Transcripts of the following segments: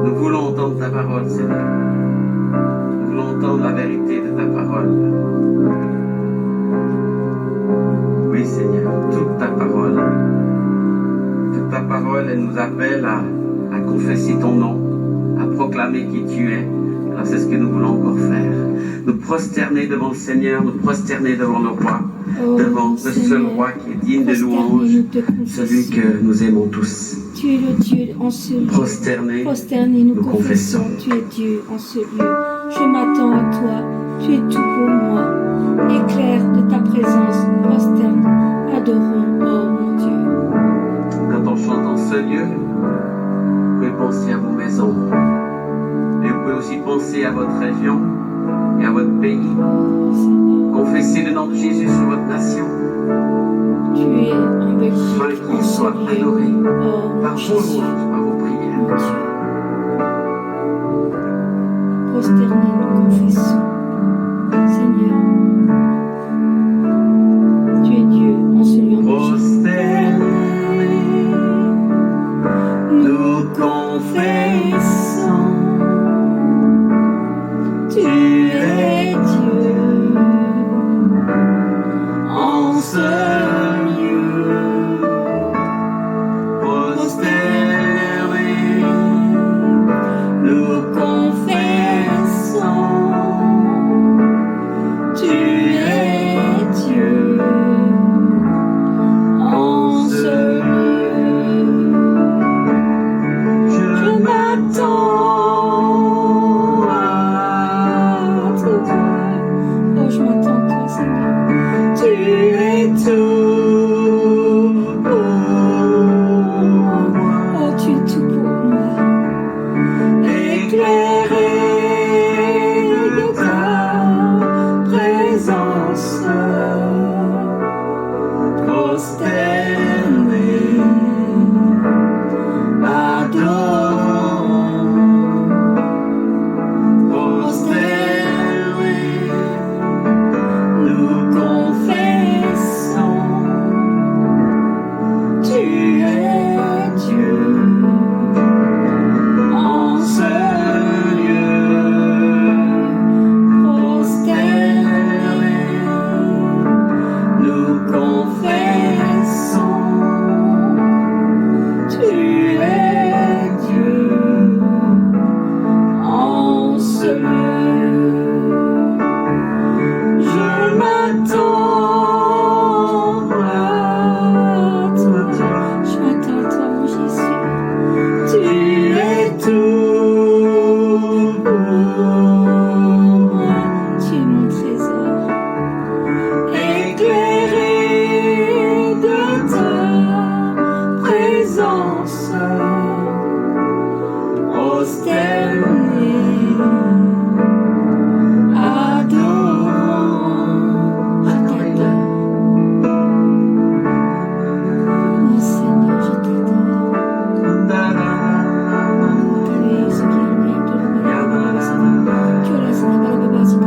Nous voulons entendre ta parole, Seigneur. Nous voulons entendre la vérité de ta parole. Oui, Seigneur, toute ta parole. Toute ta parole, elle nous appelle à confesser ton nom, à proclamer qui tu es. Alors c'est ce que nous voulons encore faire. Nous prosterner devant le Seigneur, nous prosterner devant le roi, devant le seul roi qui est digne de louange, celui que nous aimons tous. Tu es le Dieu en ce lieu. Prosterner, nous confessons. Tu es Dieu en ce lieu. Je m'attends à toi. Tu es tout pour moi. Éclair de ta présence. Prosterne. Adorons, oh mon Dieu. Quand on chante en ce lieu, vous pouvez penser à vos maisons. Et vous pouvez aussi penser à votre région et à votre pays. Confessez le nom de Jésus sur votre nation. Tu es en Belgique, qu'il soit adoré par vos louanges, par vos prières. Mon Dieu. Prosternés, nous confessons. Seigneur, tu es Dieu en ce lieu. Prosternés, nous confessons. Tu es Dieu en ce lieu. Prosternés, nous confessons. Tu es Dieu en ce lieu. Je m'attends. Je m'attends à toi, Seigneur. Tu es tout pour moi. Oh, tu es tout pour moi. Éclairé de ta présence, prosterné, adorant, prosterné. Nous confessons, tu es Dieu en ce lieu. Prosternés, nous confessons, tu es Dieu en ce lieu. Je m'attends à toi. Je m'attends à toi, mon Jésus. Tu es tout pour moi. Tu es mon trésor. Éclairé de ta présence, prosterné, adorant. Je t'adore. Oh Seigneur, je t'adore. Tu es ce qui est né de la Seigneur. Tu es la Seigneur de la base de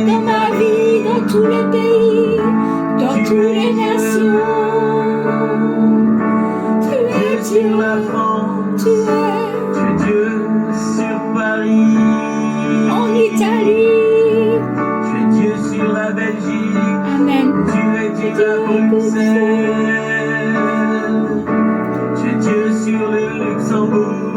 dans ma vie, dans tous les pays, dans toutes les nations. Tu es Dieu, la France, tu es Dieu sur Paris, en Italie. tu es Dieu sur la Belgique, Amen. tu es Dieu à Bruxelles, tu es Dieu sur le Luxembourg,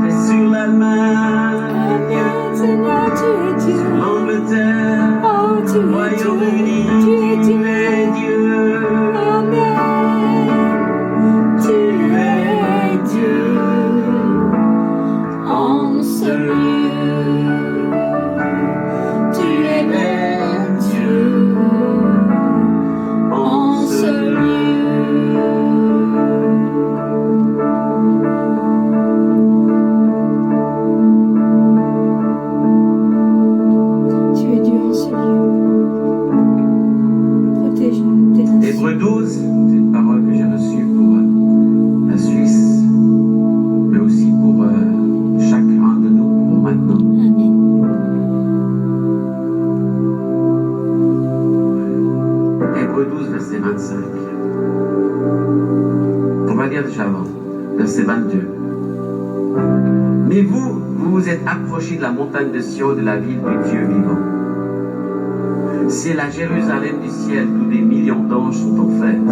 tu es sur l'Allemagne, Amen, Seigneur, tu es Dieu. l'Angleterre, Oh, tu es Dieu, Royaume-Uni, tu es Dieu. Dieu. Amen. Tu es Dieu en ce lieu. Tu es le Dieu en ce lieu. Tu es Dieu en ce lieu. Protège-nous des nations. Hébreux 12, c'est une parole que j'ai reçue pour la Suisse, mais aussi pour chacun de nous, pour maintenant. Amen. Hébreux 12, verset 25. On va lire déjà avant, verset 22. Mais vous vous êtes approchés de la montagne de Sion, de la ville du Dieu vivant. C'est la Jérusalem du ciel d'où des millions d'anges sont en fête.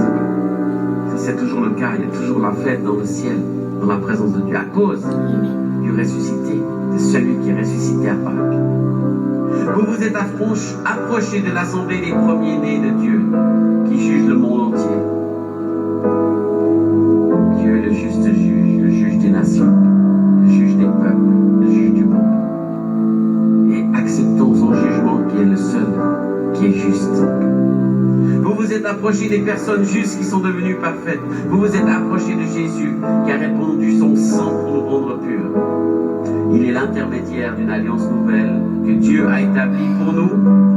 C'est toujours le cas, il y a toujours la fête dans le ciel, dans la présence de Dieu, à cause du ressuscité, de celui qui est ressuscité à Pâques. Vous vous êtes approchés de l'assemblée des premiers-nés de Dieu, qui juge le monde entier. Dieu est le juste juge, le juge des nations, le juge des peuples, le juge du monde. Et acceptons son jugement qui est le seul qui est juste. Vous vous êtes approchés des personnes justes qui sont devenues parfaites. Vous vous êtes approchés de Jésus qui a répandu son sang pour nous rendre purs. Il est l'intermédiaire d'une alliance nouvelle que Dieu a établie pour nous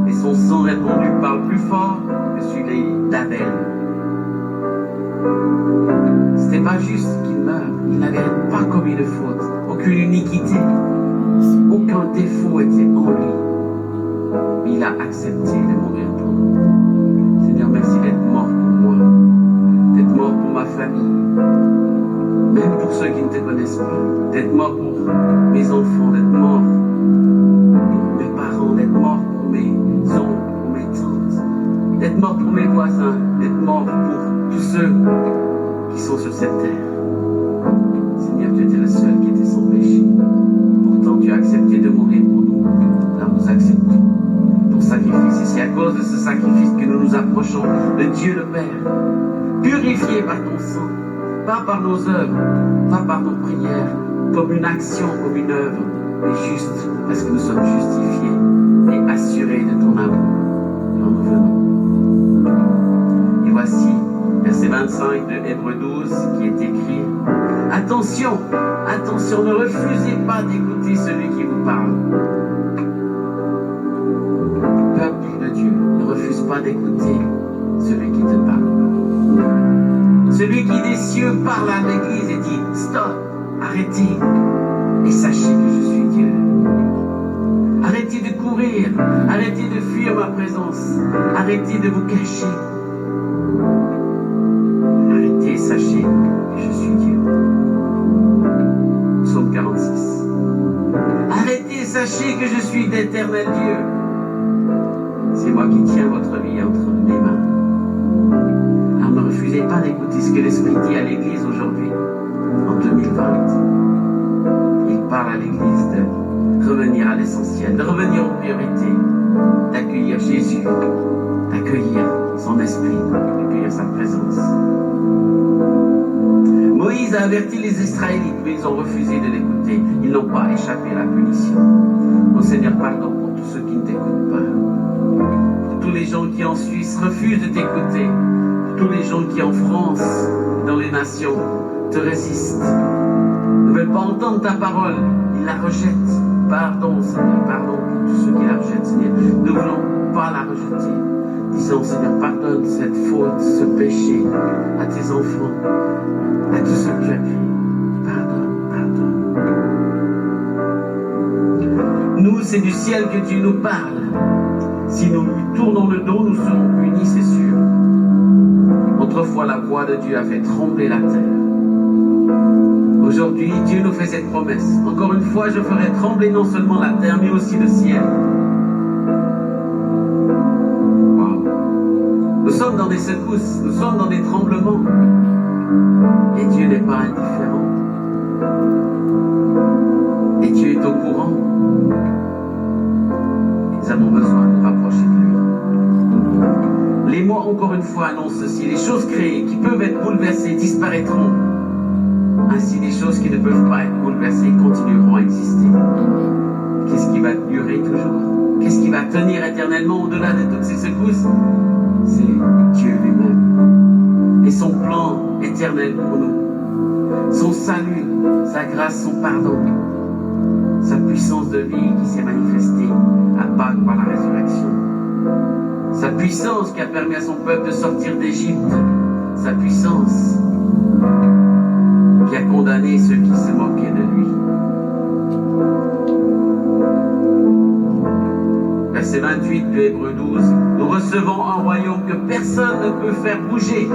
et son sang répandu parle plus fort que celui d'Abel. C'était pas juste qu'il meure. Il n'avait pas commis de faute, aucune iniquité, aucun défaut était en lui. Il a accepté de mourir pour nous. Seigneur, merci d'être mort pour moi, d'être mort pour ma famille, même pour ceux qui ne te connaissent pas, d'être mort pour mes enfants, d'être mort pour mes parents, d'être mort pour mes oncles, pour mes tantes, d'être mort pour mes voisins, d'être mort pour tous ceux qui sont sur cette terre. Seigneur, tu étais le seul qui était sans péché. Pourtant, tu as accepté de mourir pour nous. Alors nous acceptons ton sacrifice. Et c'est à cause de ce sacrifice que nous nous approchons de Dieu le Père, purifié par ton sang, pas par nos œuvres, pas par nos prières, comme une action, comme une œuvre, mais juste parce que nous sommes justifiés et assurés de ton amour quand nous venons. Et voici, verset 25 de Hébreux 12 qui est écrit: attention, attention, ne refusez pas d'écouter celui qui vous parle. Peuple de Dieu, ne refuse pas d'écouter celui qui te parle. Celui qui des cieux parle à l'Église et dit: stop, arrêtez et sachez que je suis Dieu. Arrêtez de courir, arrêtez de fuir ma présence, arrêtez de vous cacher. Arrêtez et sachez que je suis Dieu. Psaume 46. Arrêtez et sachez que je suis l'éternel Dieu. C'est moi qui tiens votre vie entre mes mains. Alors ne refusez pas d'écouter ce que l'Esprit dit à l'Église aujourd'hui, en 2020. Il parle à l'Église de revenir à l'essentiel, de revenir aux priorités, d'accueillir Jésus, d'accueillir son Esprit, d'accueillir sa présence. Moïse a averti les Israélites, mais ils ont refusé de l'écouter. Ils n'ont pas échappé à la punition. Mon Seigneur, pardon pour tous ceux qui ne t'écoutent pas. Pour tous les gens qui en Suisse refusent de t'écouter. Pour tous les gens qui en France, dans les nations, te résistent. Ne veulent pas entendre ta parole. Ils la rejettent. Pardon, Seigneur, pardon pour tous ceux qui la rejettent, Seigneur. Nous ne voulons pas la rejeter. Disons, Seigneur, pardonne cette faute, ce péché à tes enfants, à tous ceux que tu as créés. Pardonne, pardonne. Nous, c'est du ciel que Dieu nous parle. Si nous lui tournons le dos, nous serons punis, c'est sûr. Autrefois, la voix de Dieu a fait trembler la terre. Aujourd'hui, Dieu nous fait cette promesse. Encore une fois, je ferai trembler non seulement la terre, mais aussi le ciel. Wow. Nous sommes dans des secousses, nous sommes dans des tremblements. Et Dieu n'est pas indifférent. Et Dieu est au courant. Nous avons besoin de nous rapprocher de lui. Les mots, encore une fois, annoncent ceci. Les choses créées qui peuvent être bouleversées disparaîtront. Ainsi, les choses qui ne peuvent pas être bouleversées continueront à exister. Qu'est-ce qui va durer toujours? Qu'est-ce qui va tenir éternellement au-delà de toutes ces secousses? C'est Dieu lui-même. Et son plan éternel pour nous. Son salut, sa grâce, son pardon. Sa puissance de vie qui s'est manifestée à Pâques par la résurrection. Sa puissance qui a permis à son peuple de sortir d'Égypte. Sa puissance qui a condamné ceux qui se moquaient de lui. Verset 28 de Hébreux 12. Nous recevons un royaume que personne ne peut faire bouger.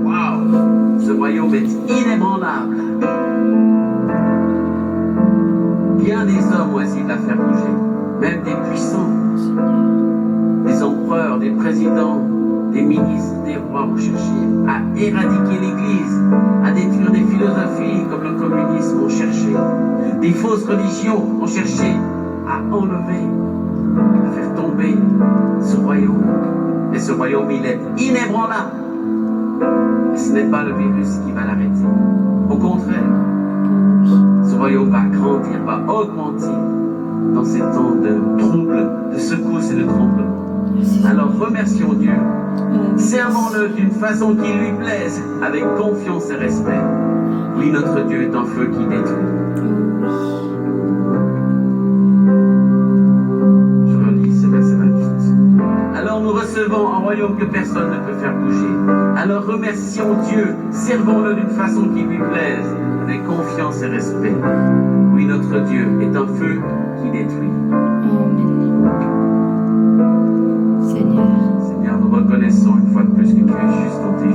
Waouh! Ce royaume est inébranlable. Bien des hommes ont essayé de la faire bouger, même des puissants, des empereurs, des présidents, des ministres, des rois ont cherché à éradiquer l'Église, à détruire des philosophies comme le communisme ont cherché, des fausses religions ont cherché à enlever, à faire tomber ce royaume. Et ce royaume, il est inébranlable. Et ce n'est pas le virus qui va l'arrêter. Au contraire, ce royaume va grandir, va augmenter dans ces temps de troubles, de secousses et de tremblements. Alors remercions Dieu. Servons-le d'une façon qui lui plaise, avec confiance et respect. Oui, notre Dieu est un feu qui détruit. Je relis ce verset 28. Alors nous recevons un royaume que personne ne peut faire bouger. Alors remercions Dieu, servons-le d'une façon qui lui plaise, avec confiance et respect. Oui, notre Dieu est un feu qui détruit. Seigneur, nous reconnaissons une fois de plus que tu es juste dans tes